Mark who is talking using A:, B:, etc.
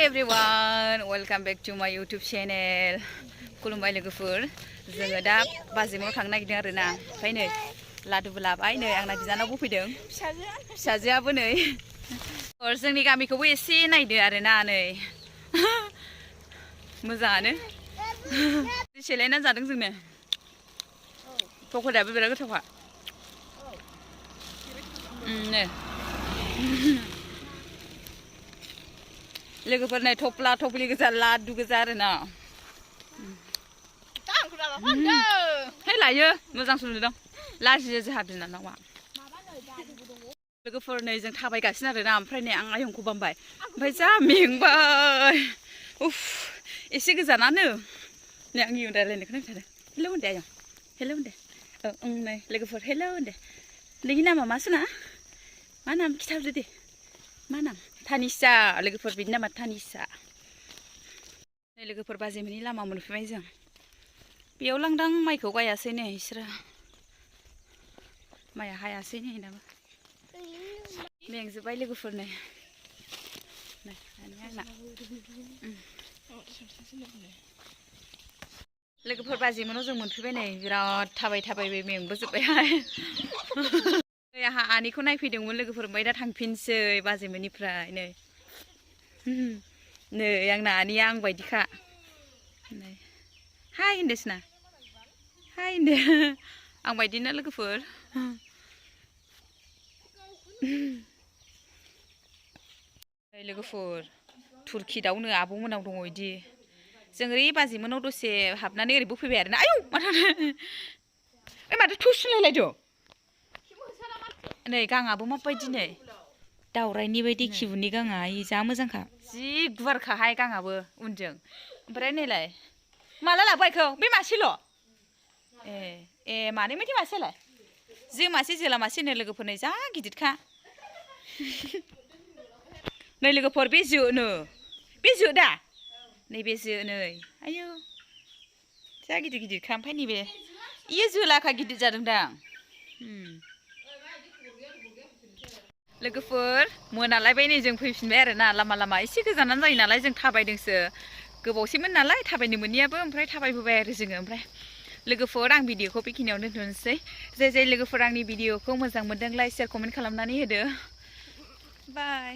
A: everyone, welcome back to my YouTube channel. खुलुमबाय लोगोफोर जोङो दा बाजिमाव थांनो नागिरदों आरो ना ओमफ्राय नै लादुबो लाबाय नै आंना बिनानावबो फैदों फिसाजोआबो नै जोंनि गामिखौबो एसे नायदो आरो ना नै मोजाङानो सेलायना जादों जोंनो पक'रायाबो बिराद गोथावखा नै लोगोफोर नै थफ्ला थफ्लि गोजा लादु गोजा आरो ना है लायो मोजां सुनुदों लाजियो जोंहा बिनानावा लोगोफोर नै जों थाबायगासिनो आरो ना ओमफ्राय नै आं आयंखौ बामबाय ओमफ्राय जा मेंबाय उफ एसे गोजानानो नै आंनि रायलायनायखौ नायथारदों हेलौ होनदे आयं हेलौ होनदे नै लोगोफोर हेलौ होनदे नोंनि नामा मा सुना मा नाम खिथाहरदो दे मा नाम थानिसा लोगोफोर बिनि नामा थानिसा नै लोगोफोर बाजिमोननि लामा मोनफैबाय जों बेयाव लांदां माइखौ गायासै नै बिसोरो माइया हायासै नै दाबो मेंजोब्बाय लोगोफोर नै आंना लोगोफोर बाजिमोनाव जों मोनफैबाय नै बिराद थाबाय थाबायबाय मेंबोजोब्बायहाय आंहा आनैखौ नायफैदोंमोन लोगोफोर ओमफ्राय दा थांफिनसै बाजिमोननिफ्राय नै नै आंना आनैया आं बायदिखा नै हाय होनदोसना हाय होनदो आं बायदिना लोगोफोर लोगोफोर तुर्की दाउनो आब'मोनाव दङ इदि जों ओरै बाजिमोनाव दसे हाबनानै ओरैबो फैबाय आरोना आयौ माथो थुसुलायलायदो नै गांआबो माबायदि नै दावरायनि बायदि खिबुनि गांआ जा मोजांखा जि गुवारखाहाय गांआबो उनजों ओमफ्राय नैलाय माला लाबोबायखौ बे मासेल' ए मानै माथो मासेलाय जो मासे जोला मासे नै लोगोफोर नै जा गिदिरखा नै लोगोफोर बे जोनो बे जो दा नैबे जो नै आयौ जा गिदिर गिदिरखा ओमफ्राय नैबे इयो जोलाखा गिदिर जादोंदां लोगोफोर मोनालायबाय नै जों फैफिनबाय आरो ना लामा लामा एसे गोजानानो जायो नालाय जों थाबायदोंसो गोबावसैमोन नालाय थाबायनो मोनियाबो ओमफ्राय थाबायबोबाय आरो जोङो ओमफ्राय लोगोफोर आं भिडिअखौ बेखिनियावनो दोनथ'नोसै जाय लोगोफोर आंनि भिडिअखौ मोजां मोनदों लाइक शेयार कमेन्ट खालामनानै होदो बाय